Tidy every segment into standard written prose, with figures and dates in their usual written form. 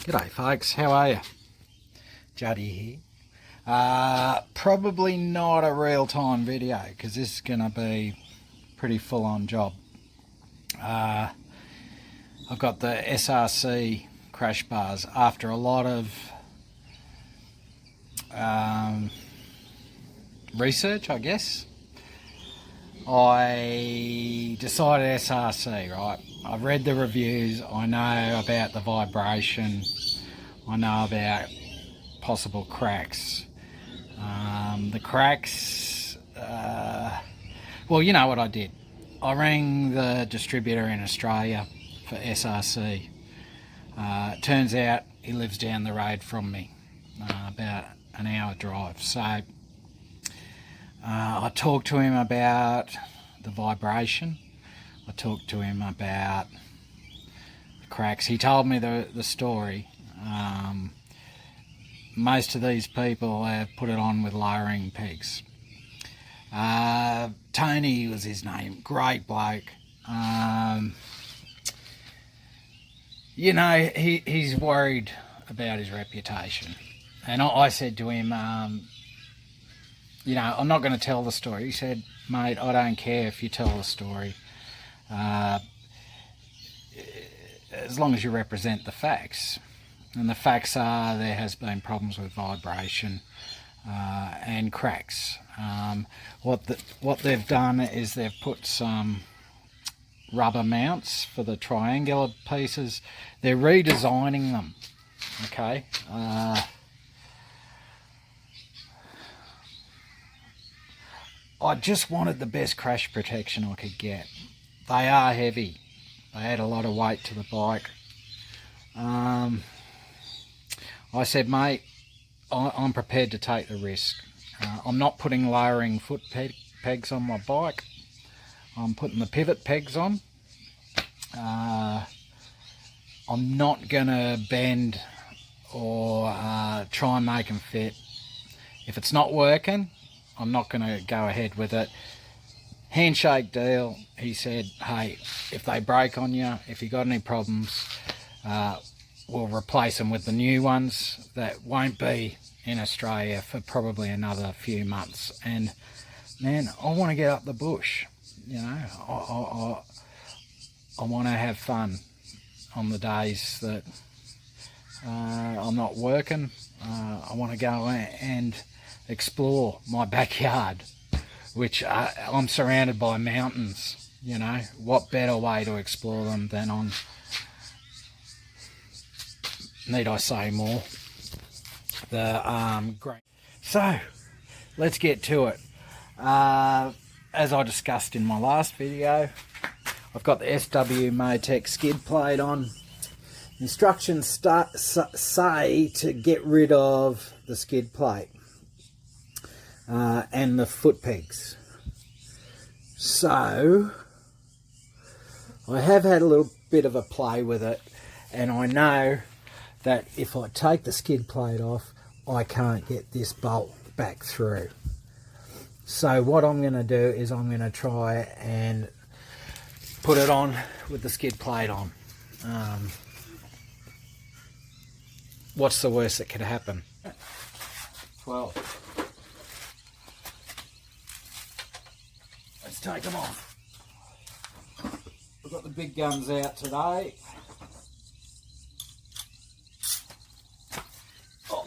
G'day folks, how are you? Juddy here. Probably not a real-time video because this is going to be pretty full-on job. I've got the SRC Crashbars. After a lot of research, I guess, I decided SRC, right? I've read the reviews, I know about the vibration, I know about possible cracks. The cracks, well, you know what I did. I rang the distributor in Australia for SRC. Turns out he lives down the road from me, about an hour drive. So I talked to him about the vibration. I talked to him about the cracks. He told me the story. Most of these people have put it on with lowering pegs. Tony was his name, great bloke. You know, he's worried about his reputation. And I said to him, you know, I'm not going to tell the story. He said, mate, I don't care if you tell the story. As long as you represent the facts. And the facts are there has been problems with vibration and cracks. What they've done is they've put some rubber mounts for the triangular pieces. They're redesigning them, okay? I just wanted the best crash protection I could get. They are heavy. They add a lot of weight to the bike. I said, mate, I'm prepared to take the risk. I'm not putting lowering foot pegs on my bike. I'm putting the pivot pegs on. I'm not going to bend or try and make them fit. If it's not working, I'm not going to go ahead with it. Handshake deal. He said, hey, if they break on you, if you got any problems, we'll replace them with the new ones that won't be in Australia for probably another few months. And man, I want to get up the bush, you know. I want to have fun on the days that I'm not working. I want to go and explore my backyard, which I'm surrounded by mountains, you know. What better way to explore them than on, need I say more, the great. So let's get to it. As I discussed in my last video, I've got the SW Motec skid plate on. Instructions say to get rid of the skid plate and the foot pegs. So I have had a little bit of a play with it, and I know that if I take the skid plate off, I can't get this bolt back through. So what I'm going to do is I'm going to try and put it on with the skid plate on. What's the worst that could happen? 12. Let's take them off. We've got the big guns out today. Oh.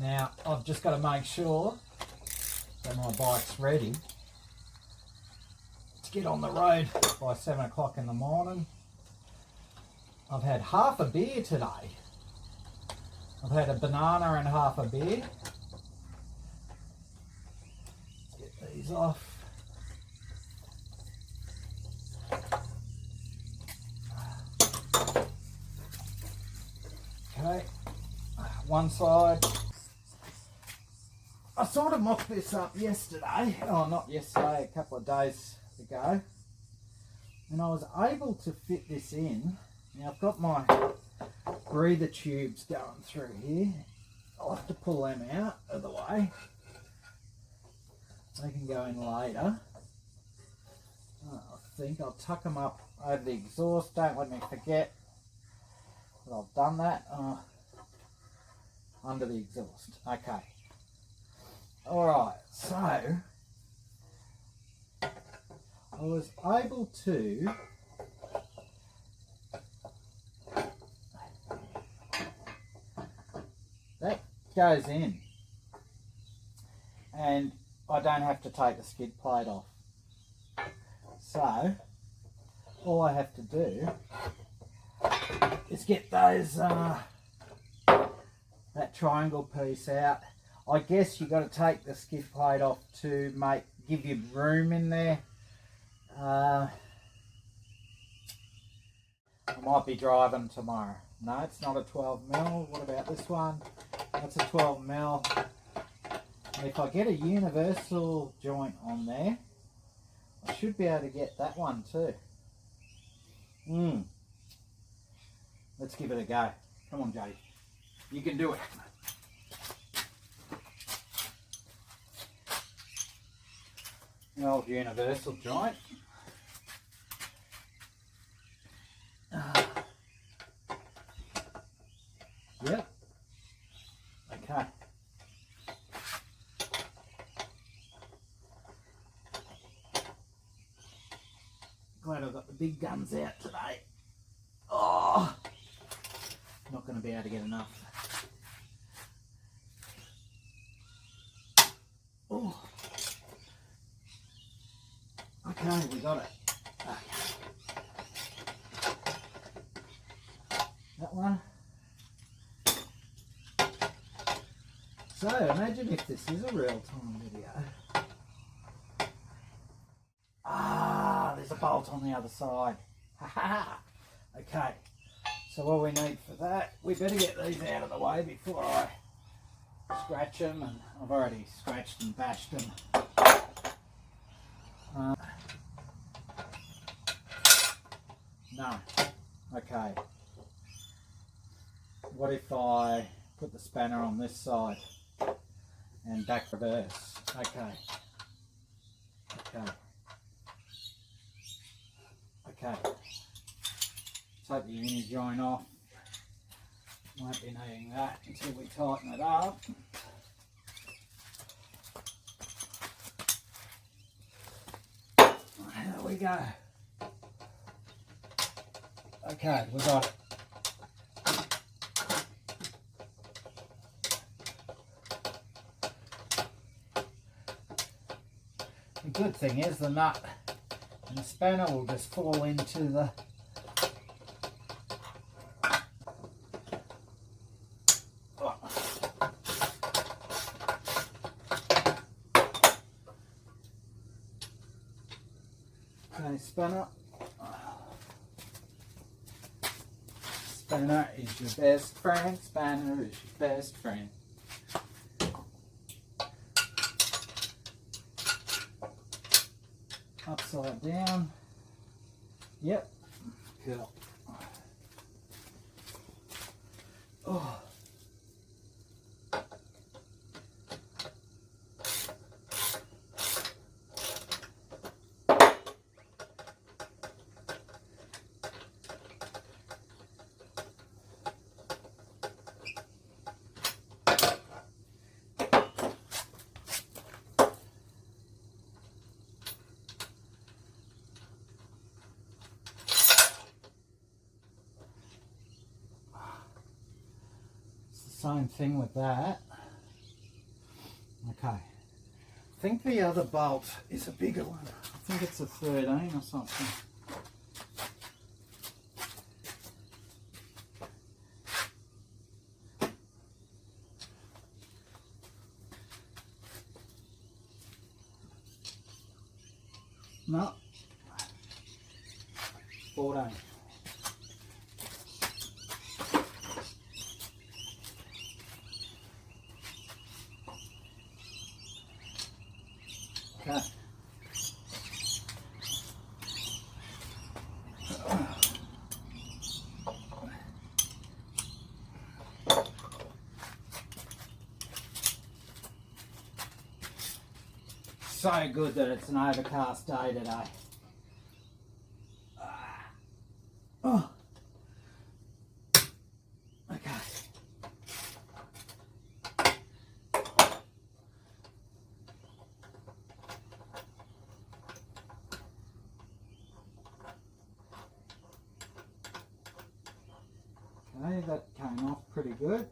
Now, I've just got to make sure that my bike's ready to get on the road by 7 o'clock in the morning. I've had half a beer today. I've had a banana and half a beer. Let's get these off. Okay, one side. I sort of mocked this up yesterday, oh not yesterday, a couple of days ago, and I was able to fit this in. Now I've got my breather tubes going through here. I'll have to pull them out of the way. They can go in later. I think I'll tuck them up over the exhaust. Don't let me forget that I've done that. Under the exhaust. Okay. Alright, so I was able to that goes in and I don't have to take the skid plate off. So all I have to do is get those that triangle piece out. I guess you got to take the skid plate off to give you room in there. I might be driving tomorrow. No, it's not a 12mm. What about this one? That's a 12mm. And if I get a universal joint on there, I should be able to get that one too. Let's give it a go. Come on, Jay. You can do it. The old universal joint. Yep. Okay. Glad I've got the big guns out today. Oh, not going to be able to get enough. Oh. Okay, we got it. That one. So imagine if this is a real-time video. There's a bolt on the other side. Okay, so what we need for that, we better get these out of the way before I scratch them, and I've already scratched and bashed them. No. Okay. What if I put the spanner on this side and back reverse? Okay. Okay. Okay. Take the uni joint off. Won't be needing that until we tighten it up. There we go. Okay, we got it. The good thing is the nut and the spanner will just fall into the spanner. Spanner is your best friend. Spanner is your best friend. Upside down. Yep. Cool. Oh. Same thing with that. Okay. I think the other bolt is a bigger one. I think it's a 13 or something. No. 14. Okay. So good that it's an overcast day today. Okay, that came off pretty good.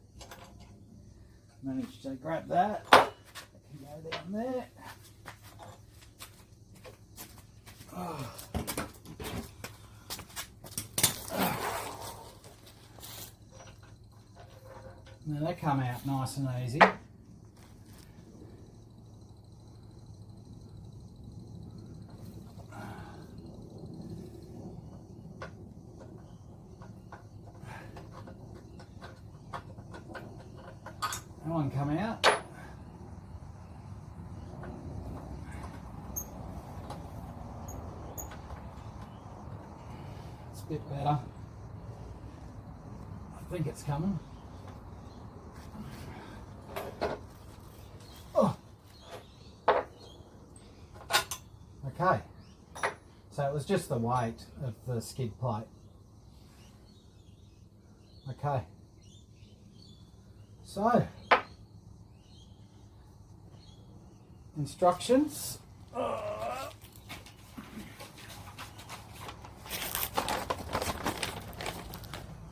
Managed to grab that. Go down there. Oh. Now they come out nice and easy. That one come out. It's a bit better. I think it's coming. Oh. Okay. So it was just the weight of the skid plate. Okay. So, instructions.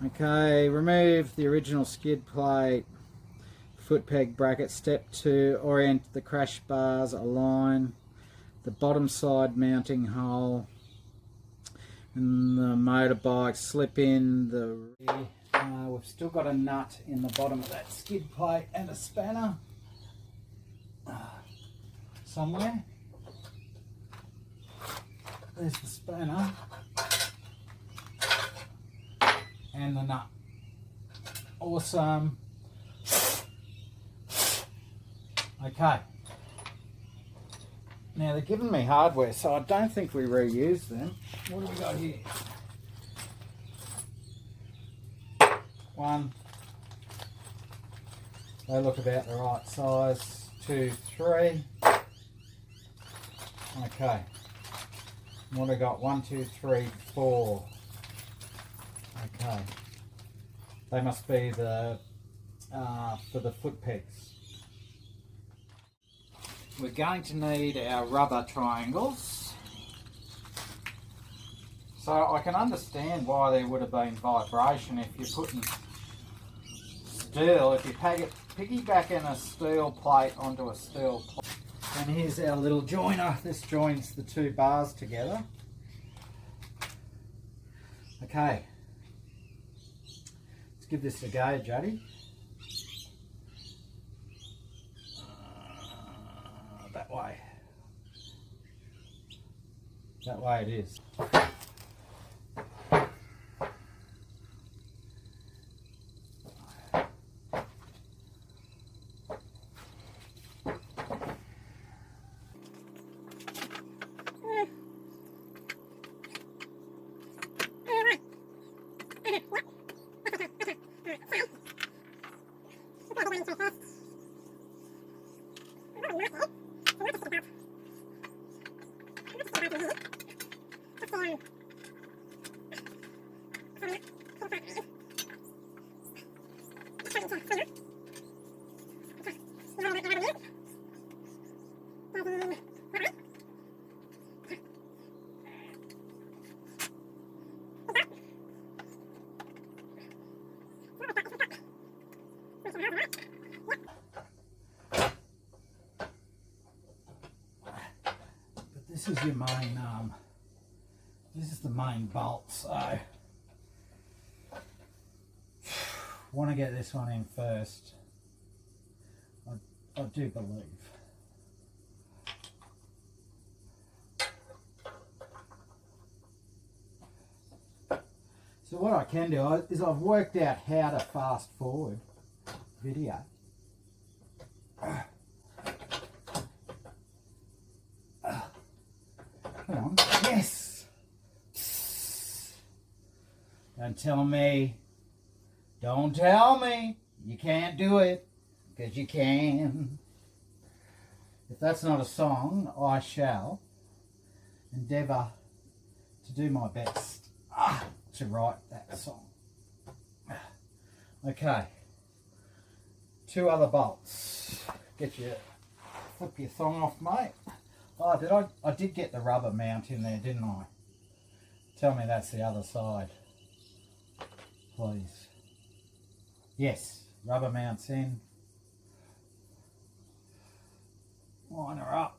Okay, remove the original skid plate, foot peg bracket. Step 2, orient the crash bars, align the bottom side mounting hole and the motorbike, slip in the rear. We've still got a nut in the bottom of that skid plate and a spanner somewhere. There's the spanner and the nut. Awesome. Okay. Now they're giving me hardware, so I don't think we reuse them. What do we got here? One. They look about the right size. 2, 3. Okay. What have I got? 1, 2, 3, 4. Okay. They must be the for the foot pegs. We're going to need our rubber triangles. So I can understand why there would have been vibration if you're putting steel, if you piggybacking a steel plate onto a steel plate. And here's our little joiner. This joins the two bars together. Okay. Let's give this a go, Juddy. That way. That way it is. This is your main, this is the main bolt, so want to get this one in first, I do believe. So what I can do is I've worked out how to fast forward video. Come on, yes! Don't tell me you can't do it, because you can. If that's not a song, I shall endeavour to do my best to write that song. Okay, 2 other bolts. Flip your thong off, mate. Oh, I did get the rubber mount in there, didn't I? Tell me that's the other side, please. Yes, rubber mounts in. Line her up.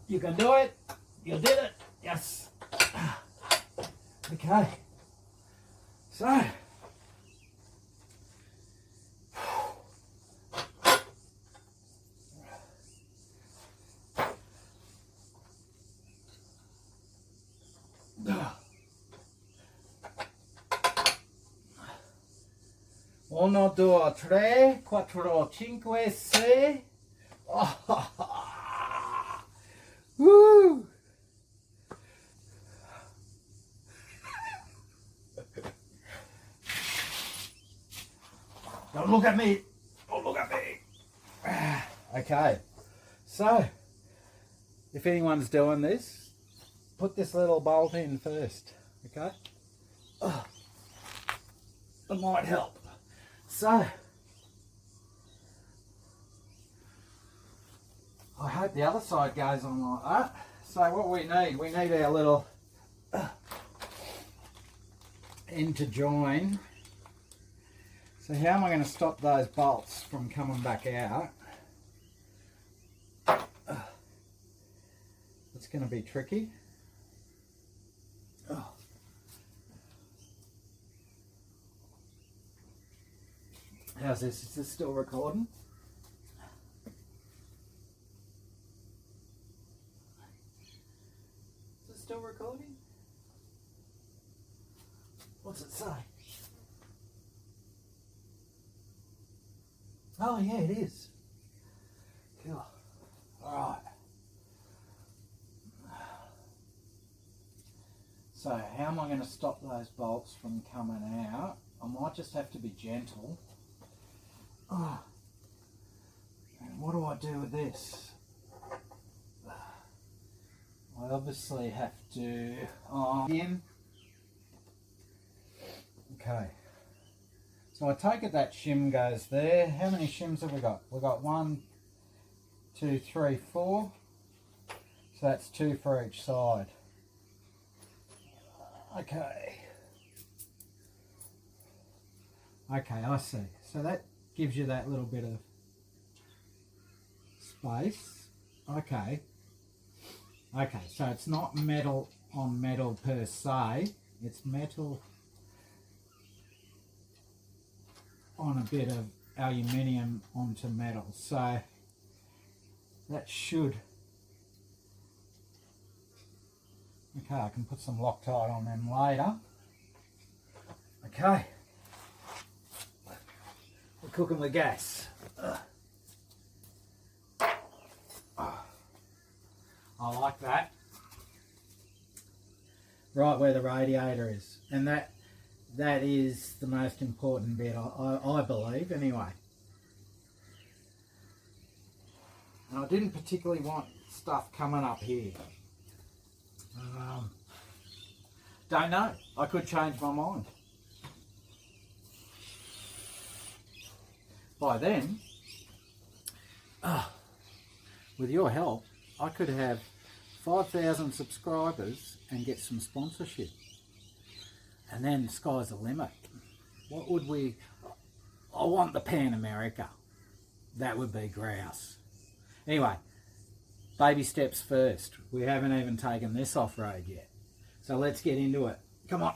You can do it. You did it. Yes. Okay. So. Uno, due, tre, quattro, cinque, sei. Oh, woo! Don't look at me. Don't look at me. Okay. So, if anyone's doing this, put this little bolt in first. Okay? It might help. So, I hope the other side goes on like that. So what we need our little end to join. So how am I going to stop those bolts from coming back out? It's going to be tricky. How's this? Is this still recording? Is it still recording? What's it say? Oh yeah, it is. Cool. Alright. So how am I going to stop those bolts from coming out? I might just have to be gentle. And what do I do with this? I obviously have to in. Okay. So I take it that shim goes there. How many shims have we got? We've got 1, 2, 3, 4. So that's 2 for each side. Okay. Okay, I see. So that gives you that little bit of space. Okay. Okay, so it's not metal on metal per se. It's metal on a bit of aluminium onto metal. So that should... Okay, I can put some Loctite on them later. Okay. We're cooking with gas. I like that. Right where the radiator is. And that is the most important bit, I believe, anyway. And I didn't particularly want stuff coming up here. Don't know. I could change my mind. By then, with your help, I could have 5,000 subscribers and get some sponsorship. And then the sky's the limit. What would we... I want the Pan America. That would be grouse. Anyway, baby steps first. We haven't even taken this off-road yet. So let's get into it. Come on.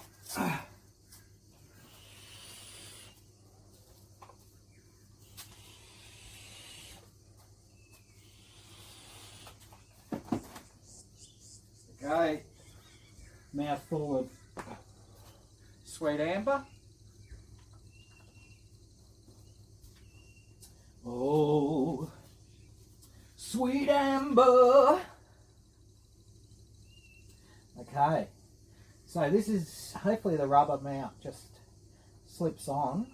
Okay, mouthful of sweet amber. Oh, sweet amber. Okay, so this is hopefully the rubber mount just slips on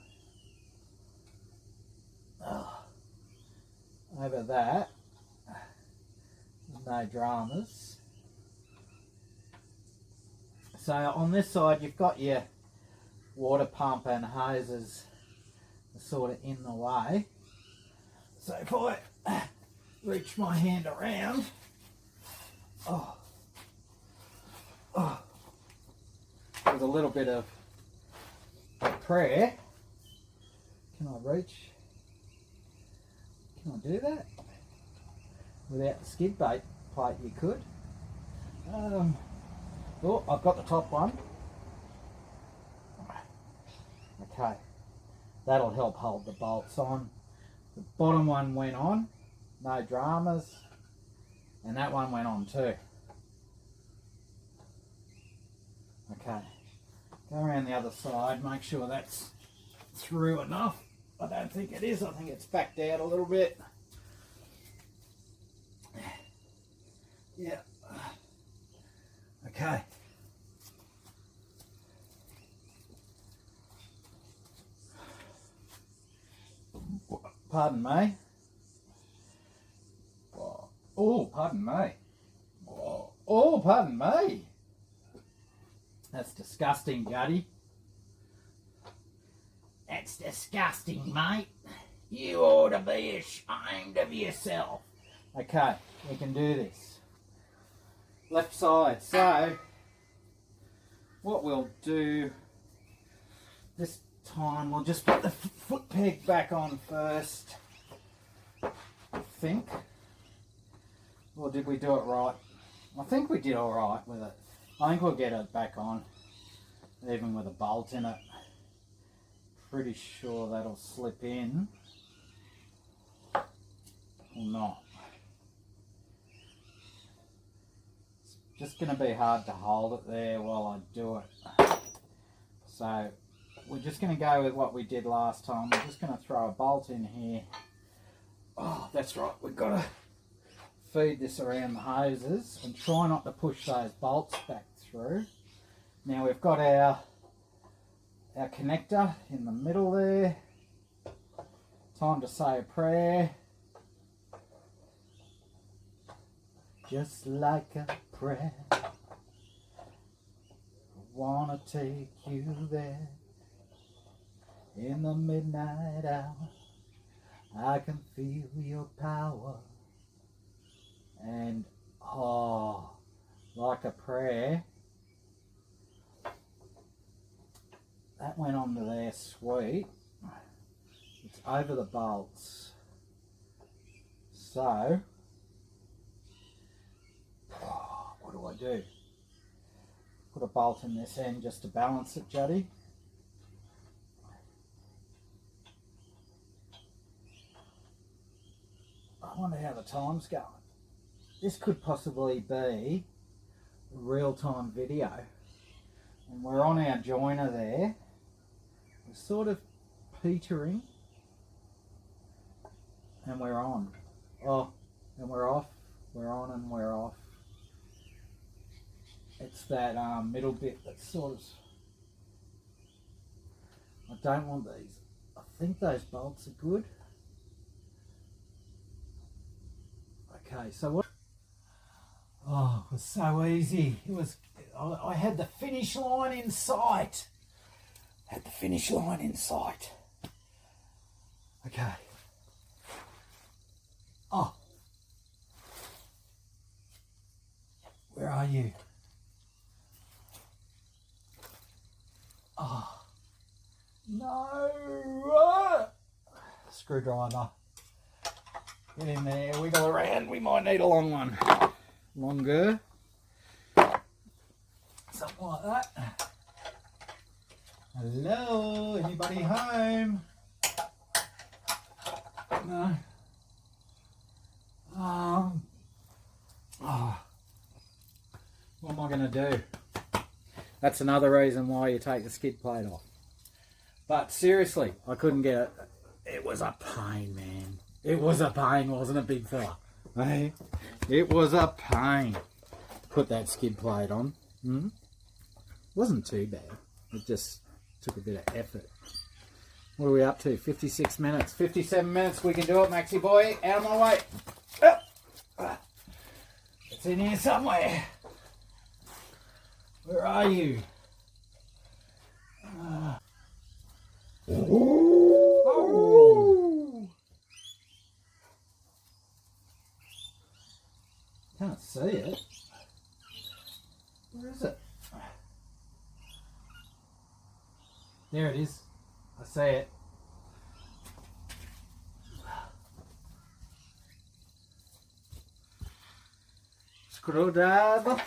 over that. No dramas. So on this side you've got your water pump and hoses sort of in the way. So if I reach my hand around, with a little bit of prayer, can I reach? Can I do that? Without the skid plate you could. Oh, I've got the top one. Okay, that'll help hold the bolts on. The bottom one went on, no dramas, and that one went on too. Okay, go around the other side, make sure that's through enough. I don't think it is, I think it's backed out a little bit. Yeah. Okay. Pardon me. Oh, pardon me. Oh, pardon me. That's disgusting, Juddy. That's disgusting, mate. You ought to be ashamed of yourself. Okay, we can do this. Left side. So, what we'll do this time, we'll just put the foot peg back on first, I think. Or did we do it right? I think we did all right with it. I think we'll get it back on, even with a bolt in it. Pretty sure that'll slip in. Or not. It's just going to be hard to hold it there while I do it. So, we're just going to go with what we did last time. We're just going to throw a bolt in here. Oh, that's right. We've got to feed this around the hoses and try not to push those bolts back through. Now we've got our connector in the middle there. Time to say a prayer. Just like a prayer. I want to take you there. In the midnight hour, I can feel your power. And, oh, like a prayer. That went onto there, sweet. It's over the bolts. So, what do I do? Put a bolt in this end just to balance it, Juddy. I wonder how the time's going. This could possibly be a real-time video. And we're on our joiner there. We're sort of petering. And we're on. Oh, and we're off. We're on and we're off. It's that middle bit that's sort of... I don't want these. I think those bolts are good. Okay, so what? Oh, it was so easy. It was. I had the finish line in sight. Had the finish line in sight. Okay. Oh, where are you? Oh, no. Screwdriver. Get in there, wiggle around. We might need a long one. Longer. Something like that. Hello, anybody home? No. What am I going to do? That's another reason why you take the skid plate off. But seriously, I couldn't get it. It was a pain, man. It was a pain, wasn't it, big fella? Hey, it was a pain. Put that skid plate on. Wasn't too bad. It just took a bit of effort. What are we up to? 56 minutes. 57 minutes. We can do it, Maxie boy. Out of my way. It's in here somewhere. Where are you? Oh. Can't see it. Where is it? There it is. I see it. Screwdriver.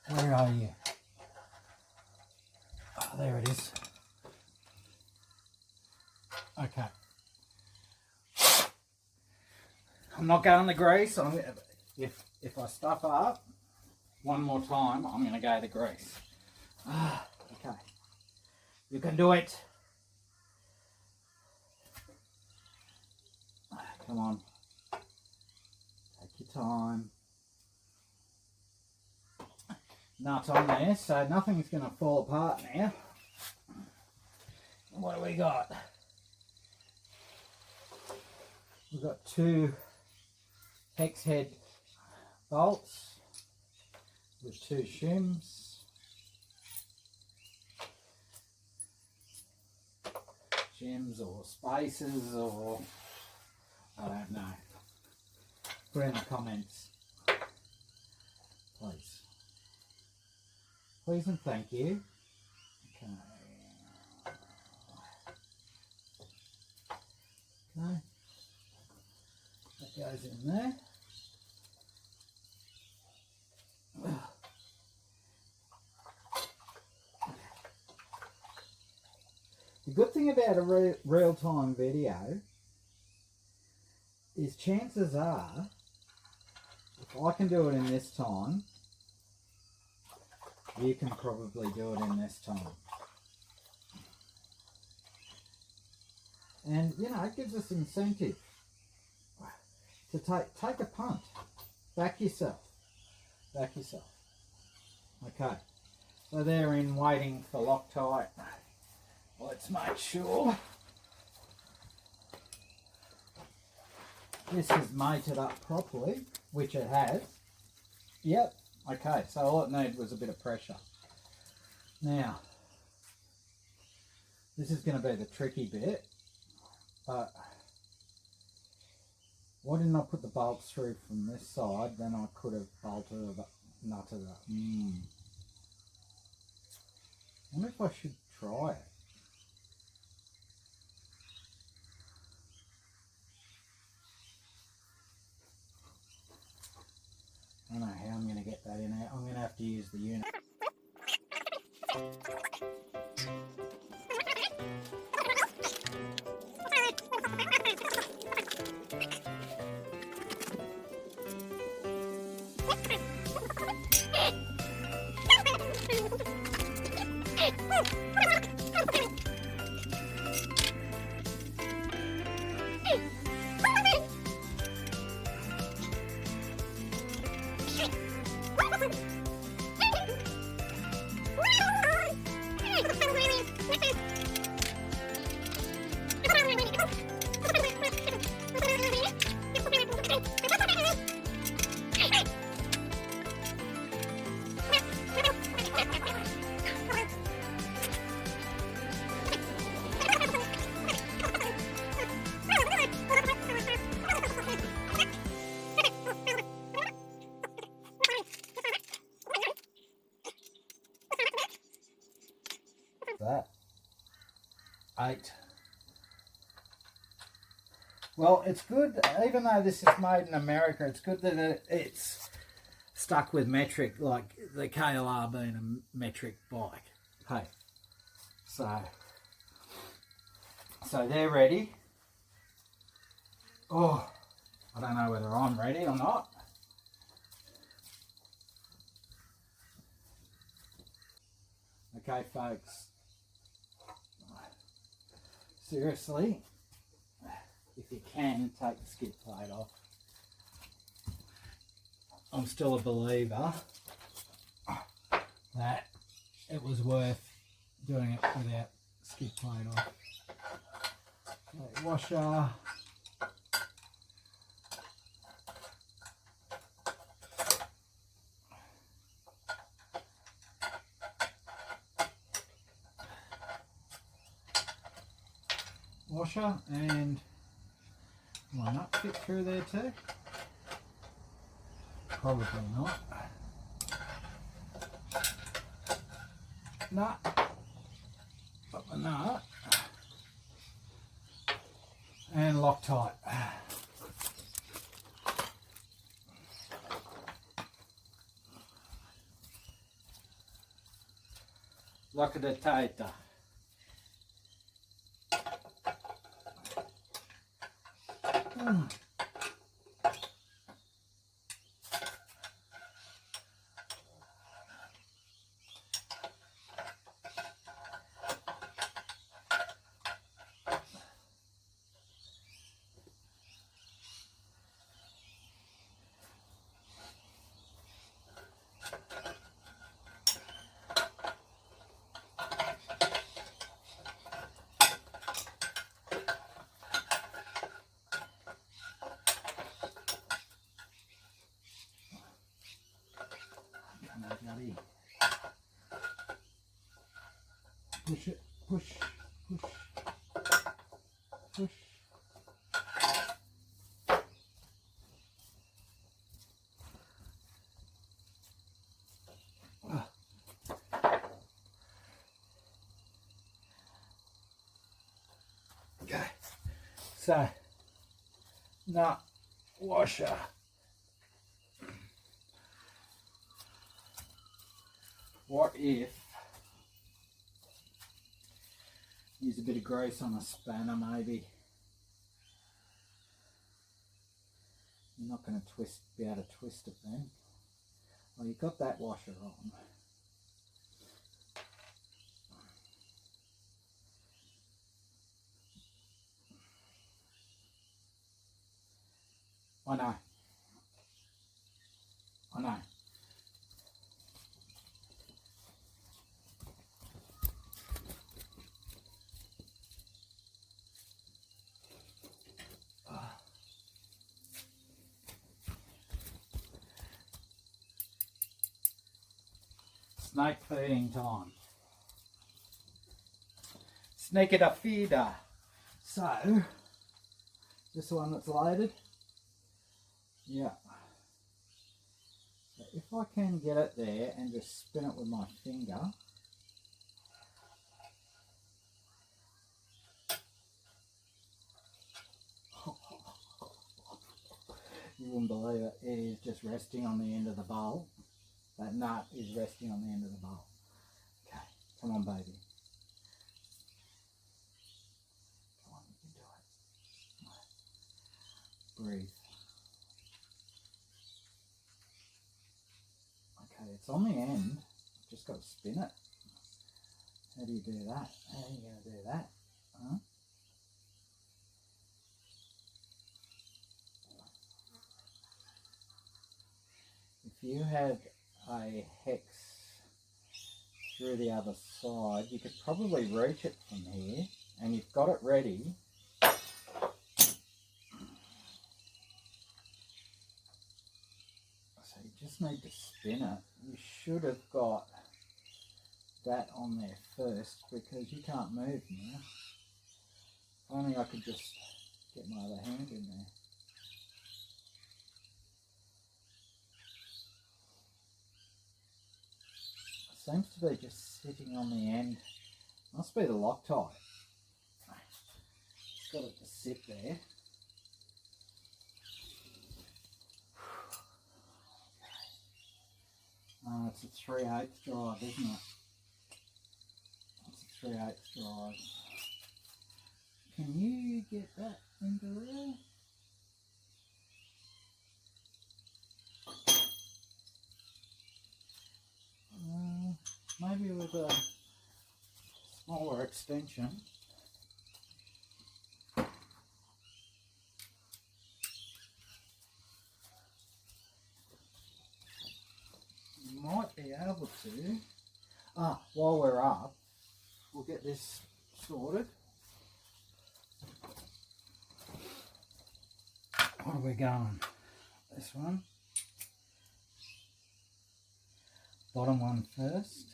Where are you? Oh, there it is. Okay. I'm not going to grease. If I stuff up one more time, I'm going to go to grease. Okay. You can do it. Come on. Take your time. Nut on there, so nothing's going to fall apart now. What do we got? We've got 2 hex head bolts with 2 shims. Shims or spacers or I don't know. Put in the comments, please. Please and thank you. Okay. Okay. That goes in there. The good thing about a real-time video is chances are, if I can do it in this time, you can probably do it in this time. And, you know, it gives us incentive to take a punt. Back yourself. Back yourself. Okay. So they're in waiting for Loctite. Let's make sure this is mated up properly, which it has. Yep. Okay, so all it needed was a bit of pressure. Now, this is going to be the tricky bit, but why didn't I put the bolts through from this side? Then I could have bolted it, nutted it. I wonder if I should try it. I don't know how I'm going to get that in there. I'm going to have to use the unit. That 8 Well, it's good, even though this is made in America, it's good that it's stuck with metric, like the KLR being a metric bike. Hey, so they're ready. Oh, I don't know whether I'm ready or not. Okay, folks. Seriously, if you can, take the skid plate off. I'm still a believer that it was worth doing it without skid plate off. Okay, washer. Washer, and will my nut fit through there too? Probably not. Nut, put the nut, and Loctite. Loctite. Push it, push, push, push. Okay, so nut washer. What if use a bit of grease on a spanner maybe? You're not going to be able to twist it then. Well, you've got that washer on. I know. I know. Snake feeding time. Snake it a feeder. So, this one that's loaded. Yeah. So if I can get it there and just spin it with my finger. You wouldn't believe it. It is just resting on the end of the bowl. That nut is resting on the end of the bowl. Okay, come on, baby. Come on, you can do it. Breathe. Okay, it's on the end. Just got to spin it. How do you do that? How are you going to do that? Huh? If you had a hex through the other side, you could probably reach it from here, and you've got it ready. So you just need to spin it. You should have got that on there first, because you can't move now. If only I could just get my other hand in there. Seems to be just sitting on the end. Must be the Loctite. It's got it to sit there. it's a 3/8 drive, isn't it? It's a 3/8 drive. Can you get that into there? Maybe with a smaller extension. You might be able to. While we're up, we'll get this sorted. What are we going? This one. Bottom one first.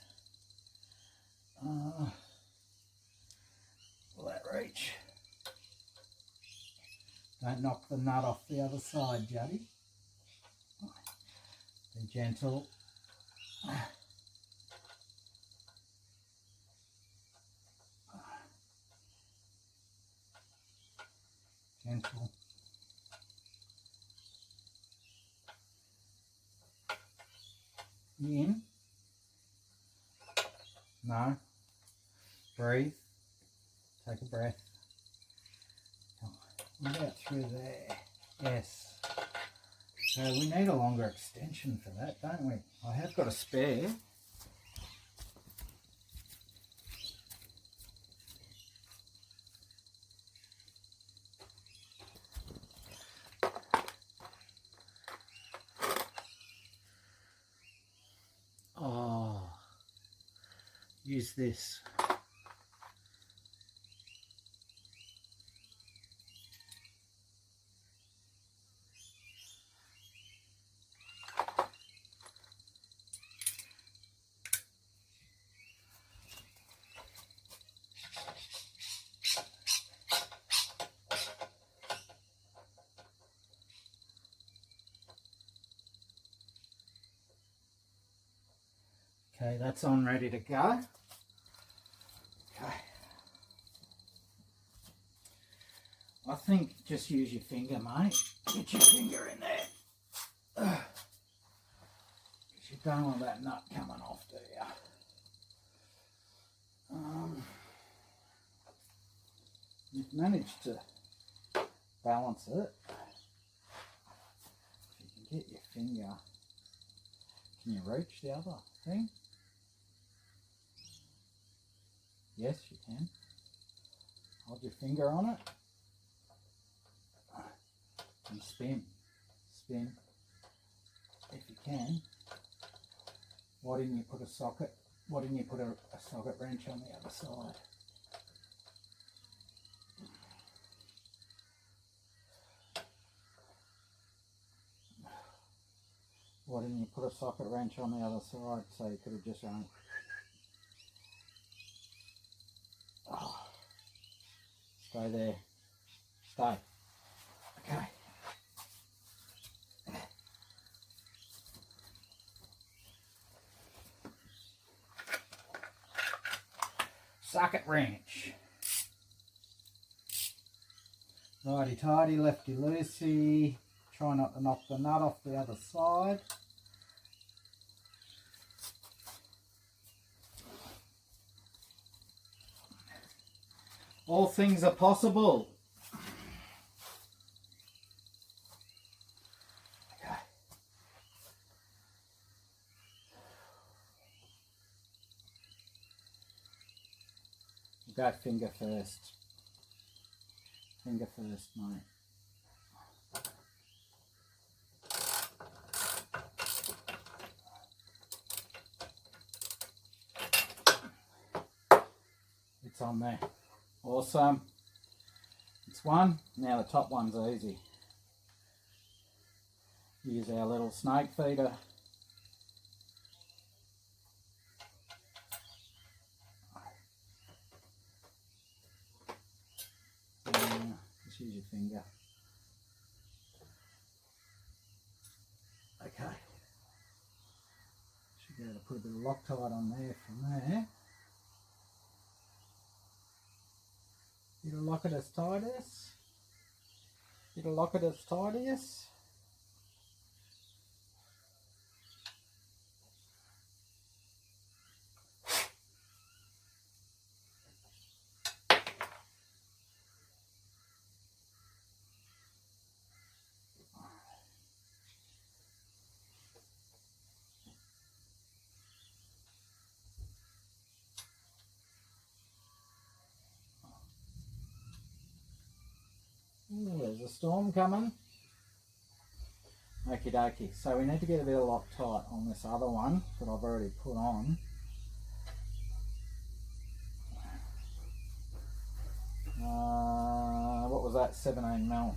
Will that reach? Don't knock the nut off the other side, Juddy. Be gentle. Gentle. In. No. Breathe. Take a breath. What about through there? Yes. So we need a longer extension for that, don't we? I have got a spare. Oh, use this. Okay, that's on, ready to go. Okay. I think just use your finger, mate. Get your finger in there. Because you don't want that nut coming off, do you? You've managed to balance it. If you can get your finger, can you reach the other thing? Yes, you can. Hold your finger on it and spin. Spin. If you can. Why didn't you put a socket? Why didn't you put a socket wrench on the other side? Why didn't you put a socket wrench on the other side so you could have just gone? Oh. Stay there. Stay. Okay. Socket wrench. Righty tighty, lefty loosey. Try not to knock the nut off the other side. All things are possible. Okay. We'll go finger first. Finger first, mate. It's on there. Awesome. It's one. Now the top one's easy. Use our little snake feeder. Just use your finger. Okay. Should be able to put a bit of Loctite on there from there. It'll lock it as tight as. It'll lock it as tight as. There's a storm coming. Okie dokie. So we need to get a bit of Loctite on this other one that I've already put on. What was that? 17 mil.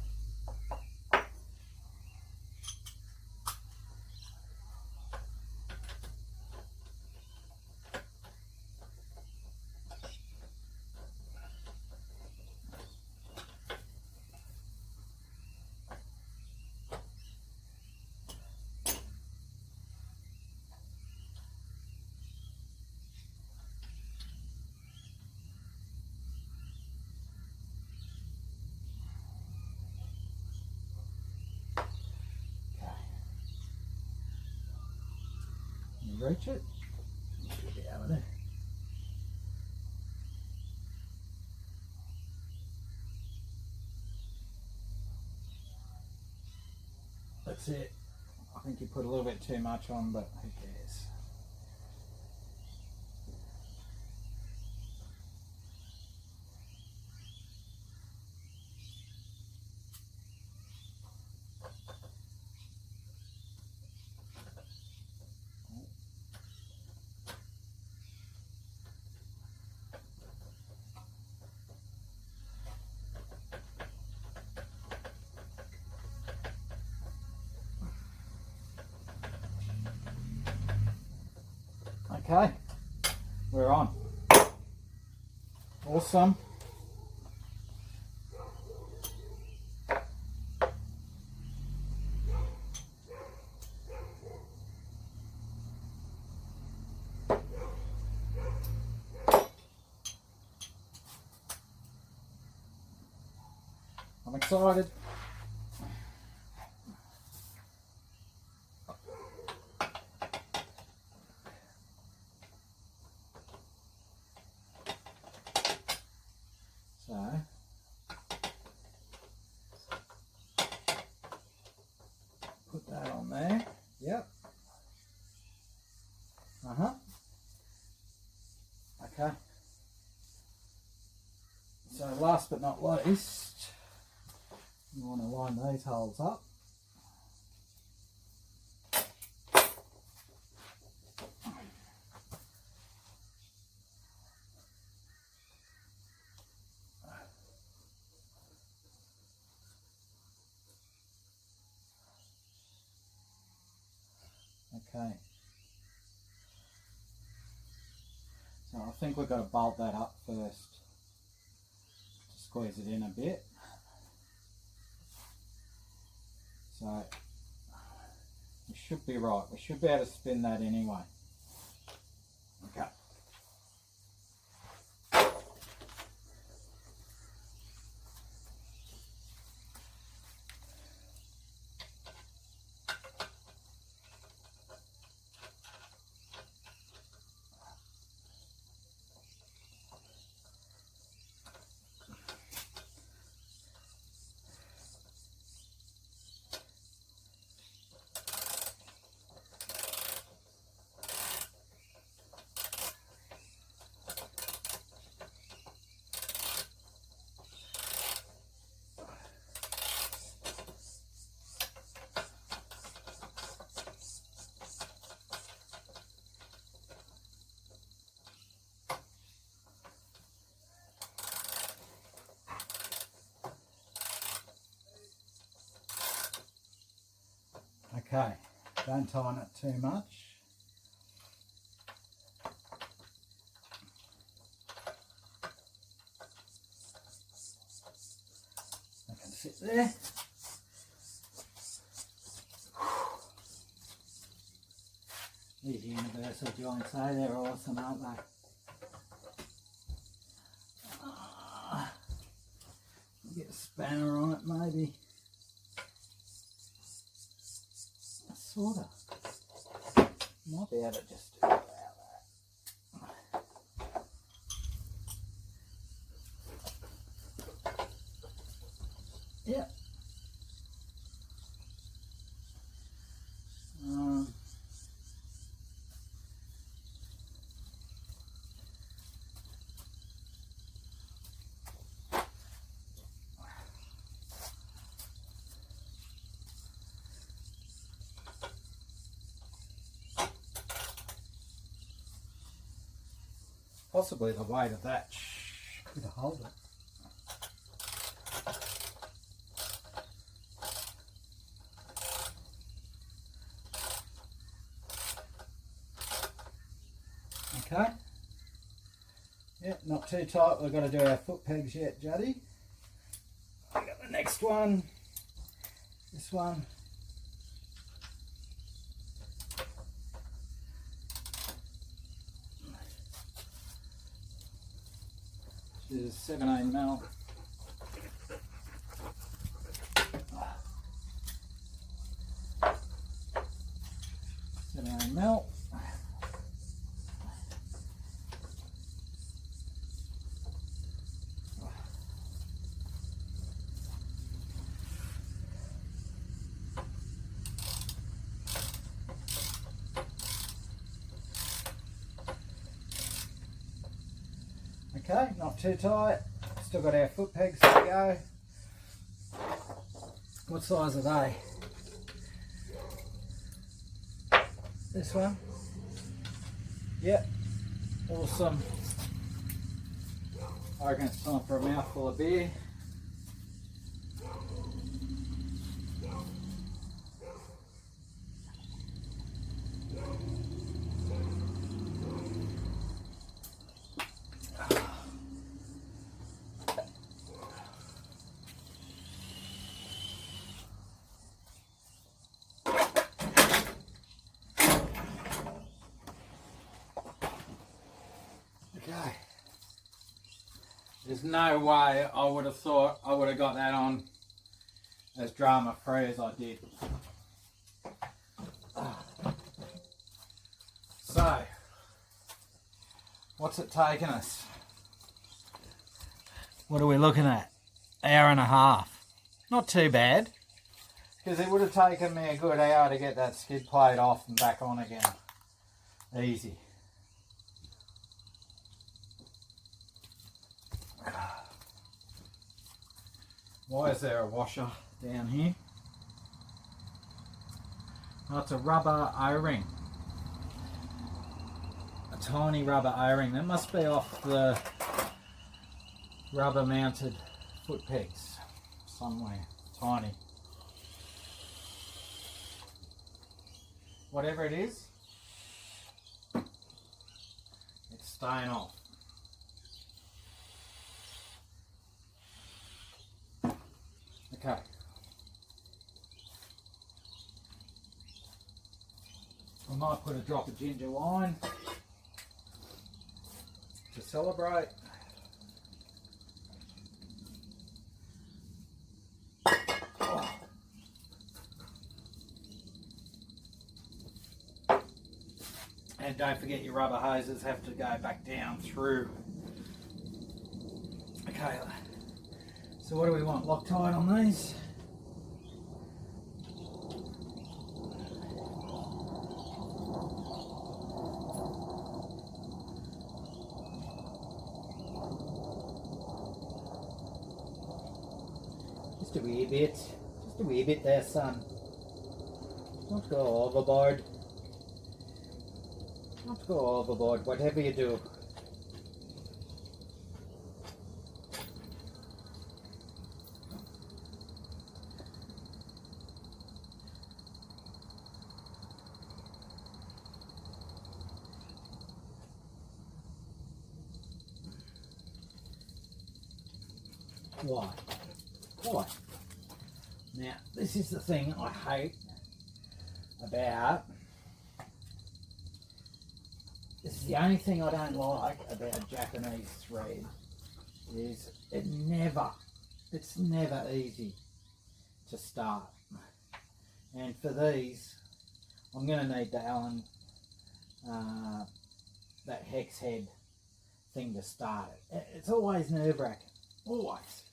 Reach it. Should be able to. That's it. I think you put a little bit too much on, but who cares? Okay, we're on. Awesome. I'm excited. So, put that on there. Yep. Okay. So last but not least, you want to line these holes up. Okay. So I think we've got to bolt that up first to squeeze it in a bit. So we should be right. We should be able to spin that anyway. Okay. Okay, don't tighten it too much. I can sit there. These universal joints, they're awesome, aren't they? Get a spanner on it maybe. Sort of. Might be able to just do it like that. Yep. Possibly the weight of that could hold it. Okay. Yep, not too tight. We've got to do our foot pegs yet, Juddy. We got the next one. This one. This is 17mm. 17mm. Okay, not too tight. Still got our foot pegs to go. What size are they? This one? Yep. Awesome. I reckon it's time for a mouthful of beer. Okay. There's no way I would have thought I would have got that on as drama free as I did. So, what's it taken us? What are we looking at? Hour and a half. Not too bad, because it would have taken me a good hour to get that skid plate off and back on again. Easy. Why is there a washer down here? Oh, it's a rubber O-ring. A tiny rubber O-ring. That must be off the rubber mounted foot pegs somewhere. Tiny. Whatever it is, it's staying off. Okay. I might put a drop of ginger wine to celebrate. Oh. And don't forget your rubber hoses have to go back down through. Okay. So what do we want? Loctite on these? Just a wee bit. Just a wee bit there, son. Don't go overboard. Don't go overboard, whatever you do. Why? Why? Now, this is the thing I hate about. This is the only thing I don't like about Japanese thread, is it's never easy to start. And for these, I'm going to need the Allen, that hex head thing to start it. It's always nerve-wracking, always.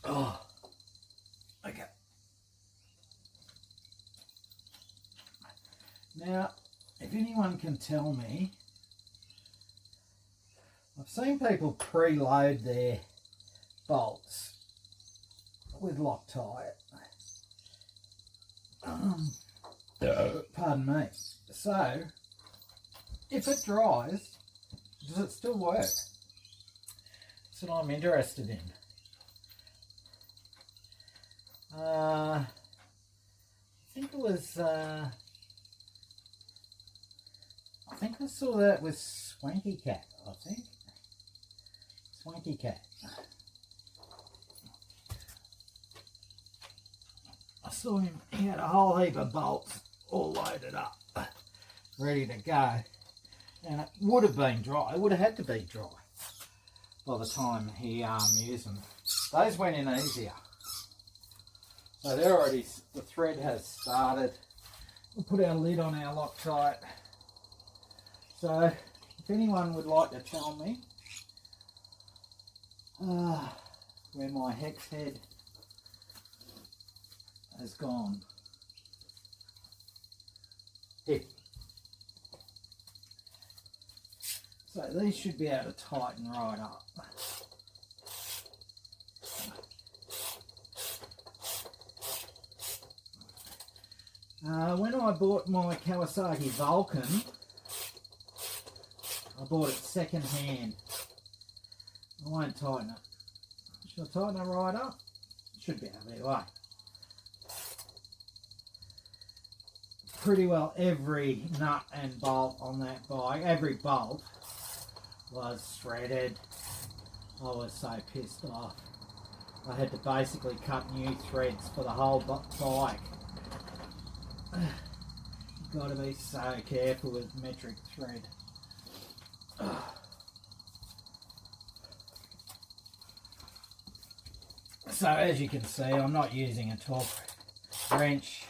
Oh, okay. Now, if anyone can tell me, I've seen people preload their bolts with Loctite. Pardon me. So, if it dries, does it still work? That's what I'm interested in. I think it was, I think I saw that with Swanky Cat, I think. Swanky Cat. I saw him, he had a whole heap of bolts all loaded up, ready to go. And it would have been dry, it would have had to be dry by the time he used them. Those went in easier. So they're already, the thread has started. We'll put our lid on our Loctite. So if anyone would like to tell me where my hex head has gone. Here. So these should be able to tighten right up. When I bought my Kawasaki Vulcan, I bought it second hand. I won't tighten it. Should I tighten it right up? Should be able to either way. Pretty well every nut and bolt on that bike, every bolt was threaded. I was so pissed off. I had to basically cut new threads for the whole bike. You've got to be so careful with metric thread. So as you can see, I'm not using a torque wrench.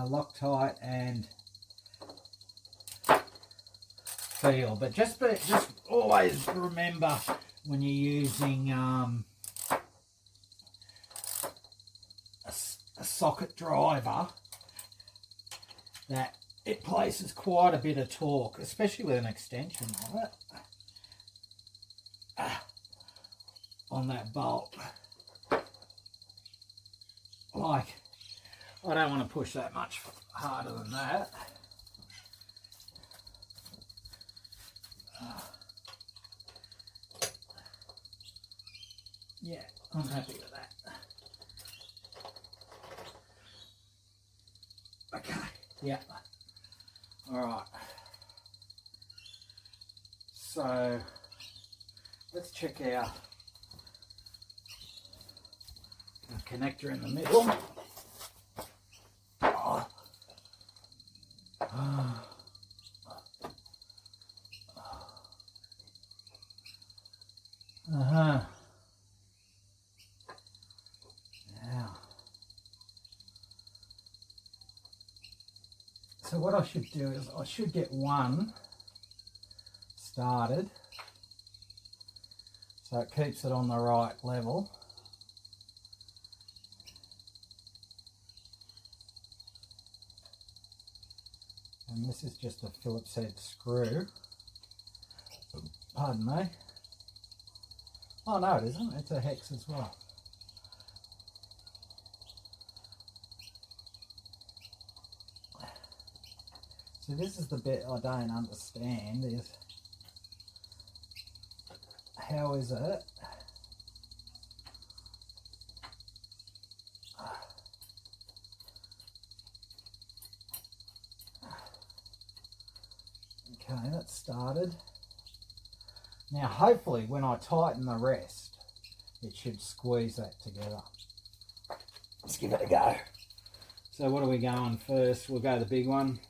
Loctite and feel, but just always remember when you're using a socket driver that it places quite a bit of torque, especially with an extension on it, on that bolt. Like, I don't want to push that much harder than that. Yeah, I'm happy with that. Okay, yeah. Alright. So, let's check our connector in the middle. Now, so what I should do is I should get one started so it keeps it on the right level. And this is just a Phillips head screw. Pardon me. Oh no, it isn't. It's a hex as well. So this is the bit I don't understand, is how is it okay, that's started. Now hopefully when I tighten the rest it should squeeze that together. Let's give it a go. So what are we going first? We'll go the big one.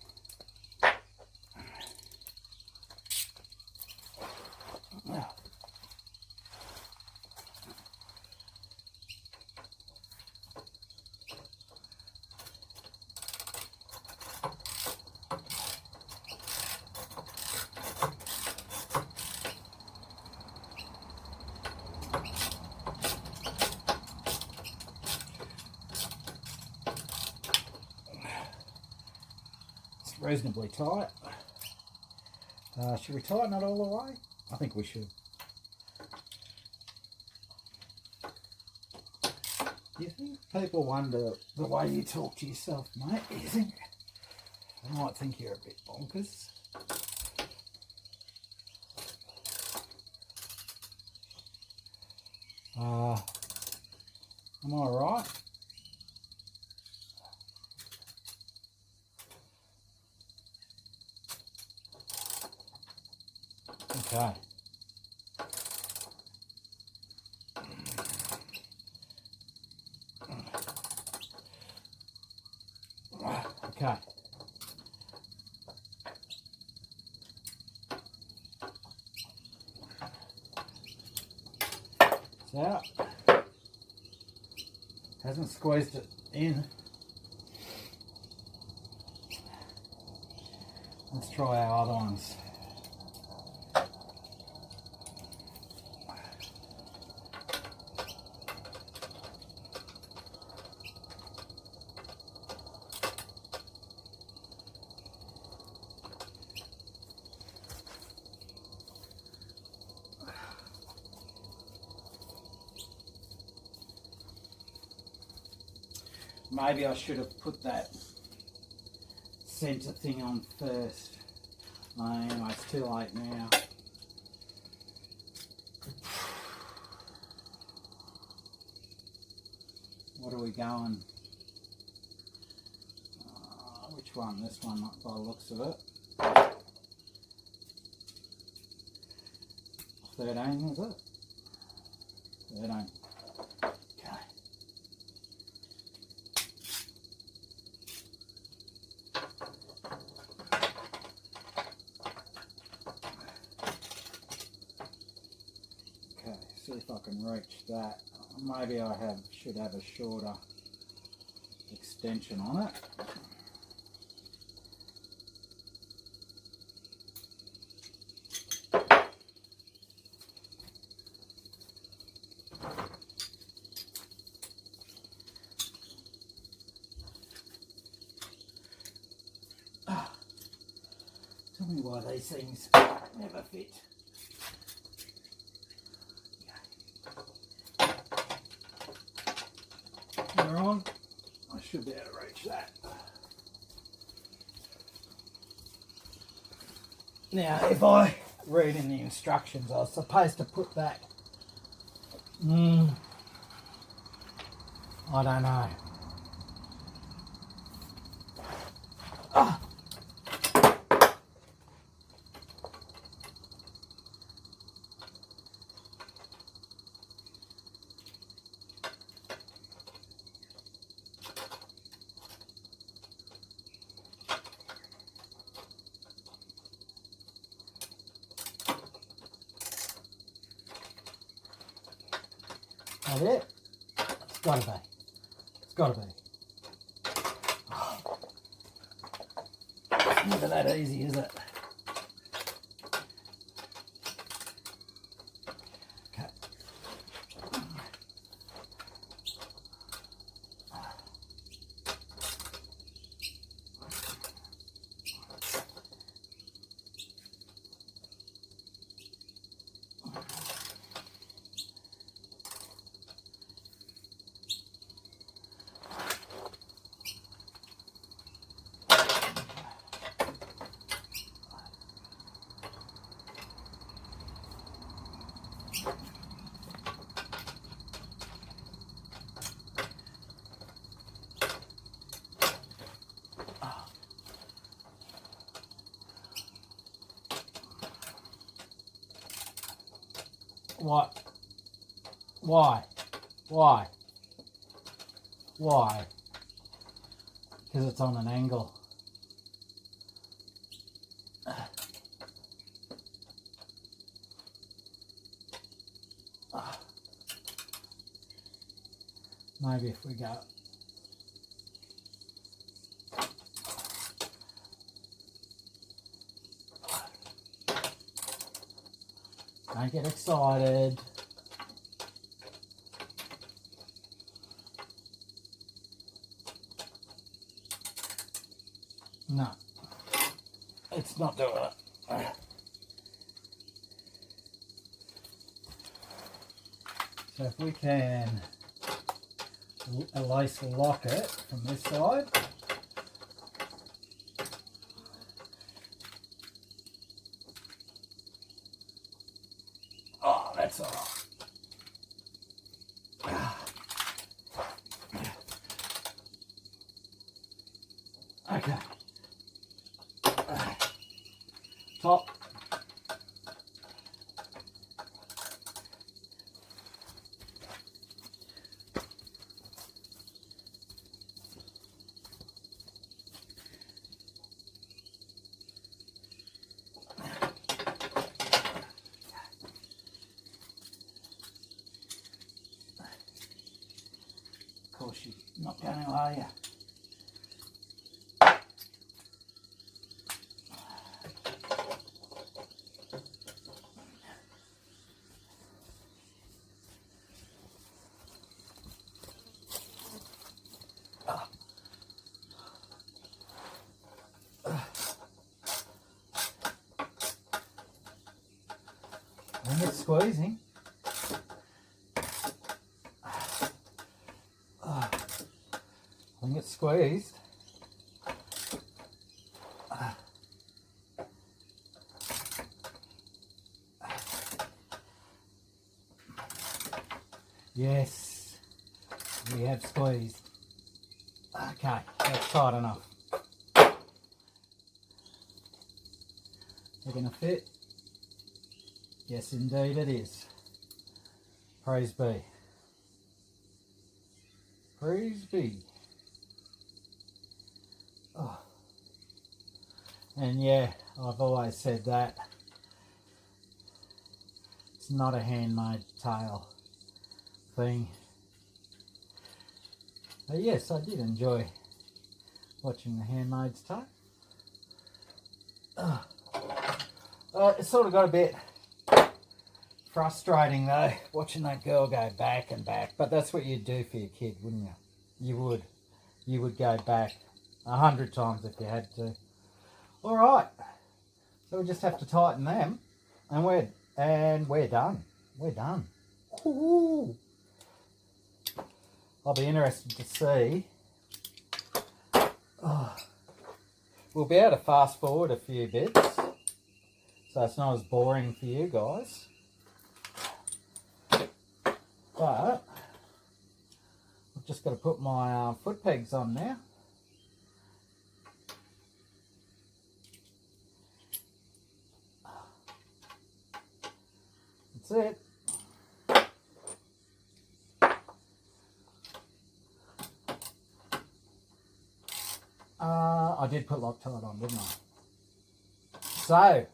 Reasonably tight. Should we tighten it all the way? I think we should. Do you think people wonder the way you talk to yourself, mate? Do you think they might think you're a bit bonkers? Am I right? Okay. Okay. So, hasn't squeezed it in. Let's try our other ones. Maybe I should have put that centre thing on first. Anyway, it's too late now. What are we going? Which one? This one, by the looks of it. 13, is it? 13. See if I can reach that. Maybe I should have a shorter extension on it. Tell me why these things never fit. They're on. I should be able to reach that. Now, if I read in the instructions, I was supposed to put that. I don't know. That it? It's gotta be. It's gotta be. Oh. Never that easy, is it? Okay. What? Why? Why? Why? Because it's on an angle. Maybe if we go. Don't get excited. No, it's not doing it. So if we can a lace locket from this side. Oh, that's all right. Okay. Top. Of course, you're not going to, are you? And it's squeezing. I think it's squeezed. Yes, we have squeezed. Okay, that's tight enough. They're going to fit? Yes, indeed it is. Praise be. Praise be. Oh. And yeah, I've always said that. It's not a handmade tail thing. But yes, I did enjoy watching the handmaid's tail. It sort of got a bit frustrating though, watching that girl go back and back. But that's what you'd do for your kid, wouldn't you? You would. You would go back 100 times if you had to. All right. So we just have to tighten them, and we're done. We're done. Ooh. I'll be interested to see. Oh. We'll be able to fast forward a few bits, so it's not as boring for you guys. But I've just got to put my foot pegs on now. That's it. I did put Loctite on, didn't I? So,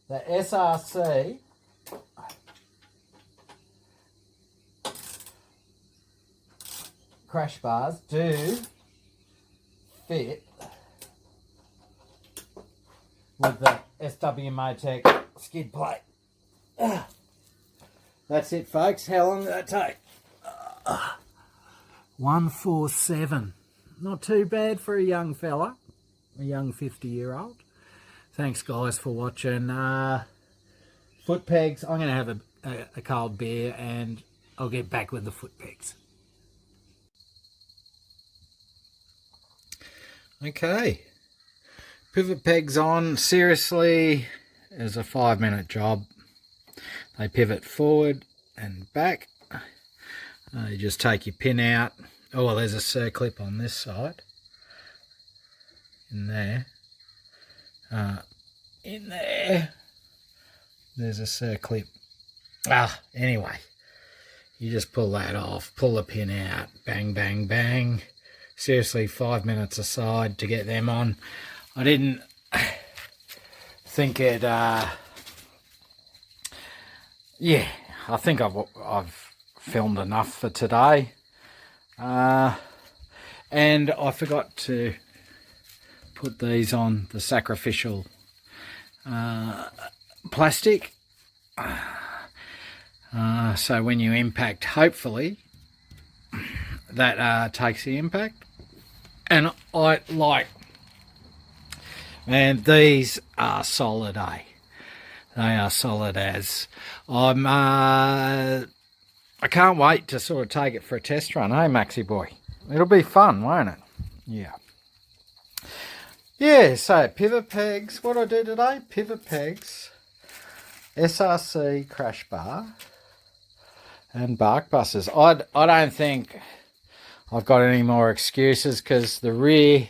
the SRC Crashbars do fit with the SW Tech skid plate. That's it, folks. How long did that take? 147. Not too bad for a young fella, a young 50-year-old. Thanks, guys, for watching. Foot pegs. I'm going to have a cold beer and I'll get back with the foot pegs. Okay. Pivot pegs on. Seriously, it's a 5-minute job. They pivot forward and back. You just take your pin out. Oh, well, there's a circlip on this side. In there. In there. There's a circlip. Anyway. You just pull that off. Pull the pin out. Bang, bang, bang. Seriously, 5 minutes aside to get them on. I didn't think it... yeah, I think I've filmed enough for today. And I forgot to put these on the sacrificial plastic. So when you impact, hopefully, that takes the impact. And I like, man, these are solid, eh? They are solid as. I'm I can't wait to sort of take it for a test run, hey Maxi boy? It'll be fun, won't it? Yeah. Yeah, so pivot pegs. What do I do today? Pivot pegs, SRC Crashbar, and bark busters. I don't think I've got any more excuses because the rear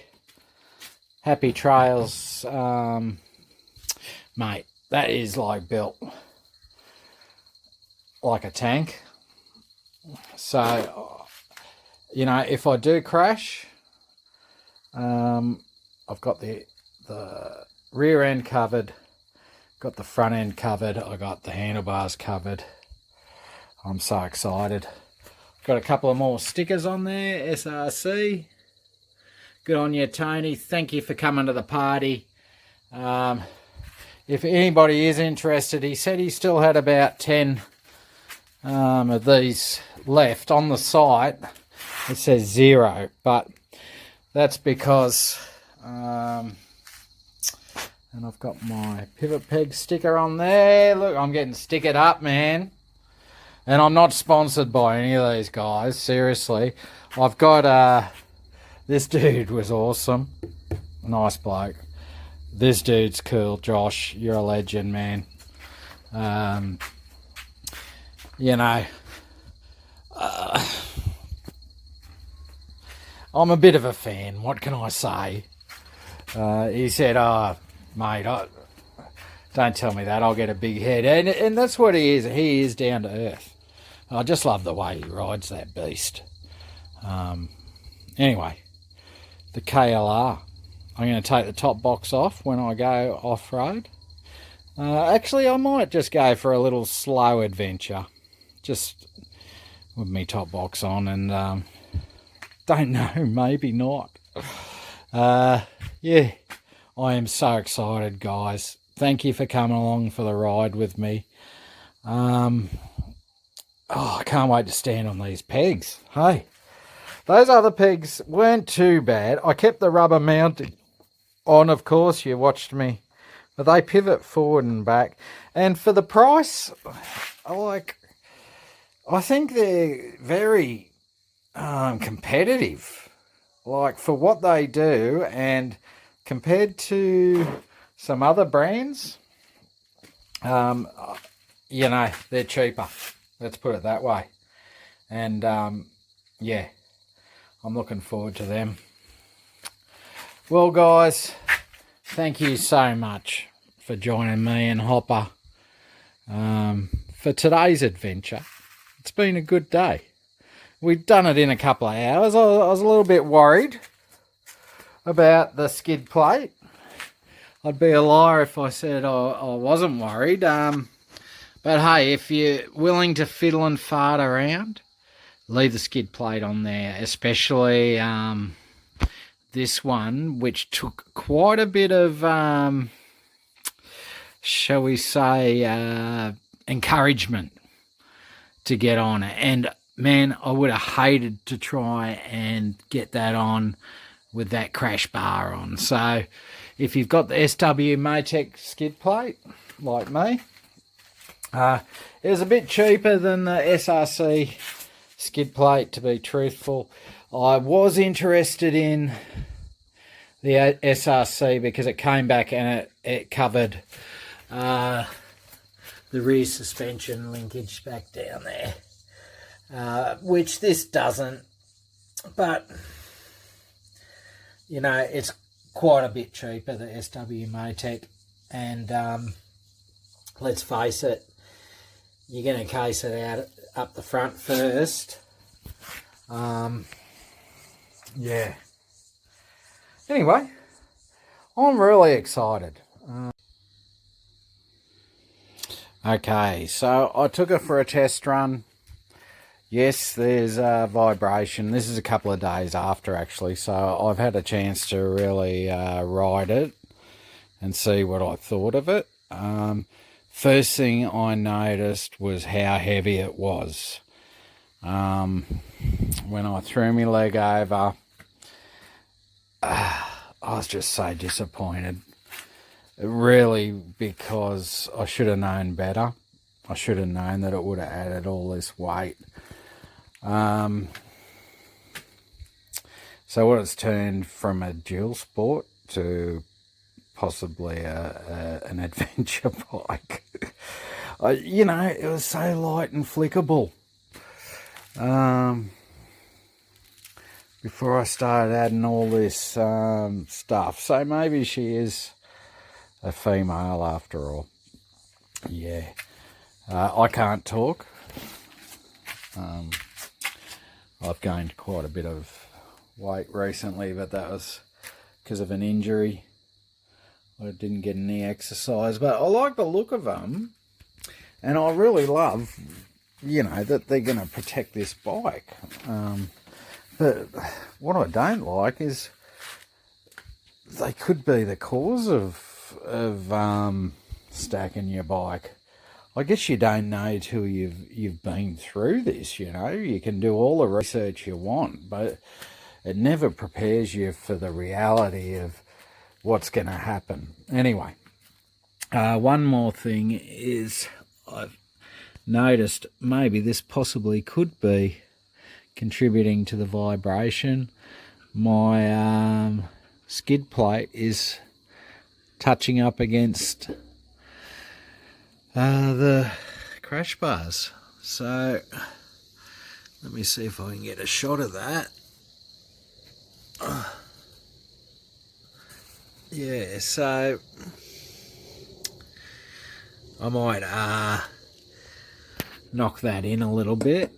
Happy Trails, mate, that is like built like a tank. So, you know, if I do crash, I've got the rear end covered, got the front end covered, I got the handlebars covered. I'm so excited. Got a couple of more stickers on there, SRC. Good on you, Tony. Thank you for coming to the party. If anybody is interested, he said he still had about 10 of these left on the site. It says 0, but that's because and I've got my pivot peg sticker on there. Look, I'm getting stickered up, man. And I'm not sponsored by any of these guys, seriously. I've got this dude was awesome. Nice bloke. This dude's cool, Josh. You're a legend, man. You know, I'm a bit of a fan. What can I say? He said, "Oh, mate, don't tell me that. I'll get a big head." And that's what he is. He is down to earth. I just love the way he rides that beast. Anyway, the KLR. I'm going to take the top box off when I go off-road. Actually, I might just go for a little slow adventure. Just with me top box on and don't know, maybe not. Yeah, I am so excited, guys. Thank you for coming along for the ride with me. Oh, I can't wait to stand on these pegs. Hey, those other pegs weren't too bad. I kept the rubber mounting on, of course, you watched me. But they pivot forward and back. And for the price, I think they're very competitive. Like, for what they do, and compared to some other brands, you know, they're cheaper. Let's put it that way. And, yeah, I'm looking forward to them. Well, guys, thank you so much for joining me and Hopper for today's adventure. It's been a good day. We've done it in a couple of hours. I was a little bit worried about the skid plate. I'd be a liar if I said I wasn't worried. But hey, if you're willing to fiddle and fart around, leave the skid plate on there, especially this one, which took quite a bit of, shall we say, encouragement to get on it. And man, I would have hated to try and get that on with that crash bar on. So if you've got the SW Maytech skid plate, like me, it was a bit cheaper than the SRC skid plate, to be truthful. I was interested in the SRC because it came back and it covered the rear suspension linkage back down there, which this doesn't. But, you know, it's quite a bit cheaper, the SW Maytech. And let's face it, you're going to case it out up the front first. Yeah. Anyway, I'm really excited. Okay, so I took it for a test run. Yes, there's vibration. This is a couple of days after, actually, so I've had a chance to really ride it and see what I thought of it. First thing I noticed was how heavy it was. When I threw my leg over, I was just so disappointed. Really, because I should have known better. I should have known that it would have added all this weight. So what it's turned from a dual sport to possibly an adventure bike. You know, it was so light and flickable. Before I started adding all this stuff. So maybe she is a female after all. Yeah. I can't talk. I've gained quite a bit of weight recently, but that was because of an injury. I didn't get any exercise, but I like the look of them, and I really love, you know, that they're going to protect this bike. But what I don't like is they could be the cause of stacking your bike. I guess you don't know till you've been through this, you know. You can do all the research you want, but it never prepares you for the reality of what's going to happen. Anyway, one more thing is I've noticed maybe this possibly could be contributing to the vibration. My skid plate is touching up against the crash bars. So let me see if I can get a shot of that. Yeah, so I might knock that in a little bit,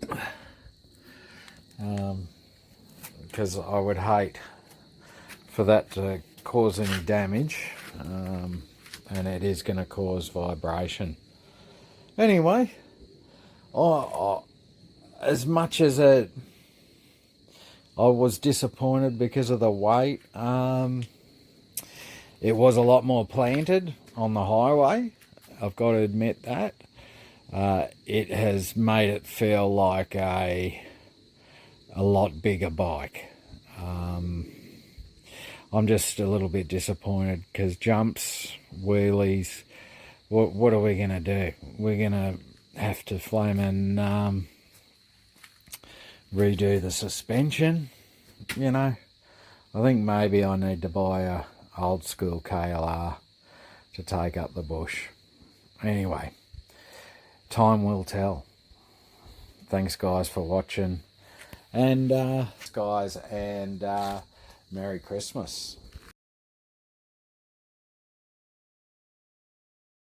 because I would hate for that to cause any damage, and it is going to cause vibration. Anyway, as much as I was disappointed because of the weight, it was a lot more planted on the highway. I've got to admit that. It has made it feel like a lot bigger bike. I'm just a little bit disappointed because jumps, wheelies, what are we going to do? We're going to have to flame and redo the suspension, you know. I think maybe I need to buy a old school KLR to take up the bush. Anyway, time will tell. Thanks guys for watching, and Merry Christmas.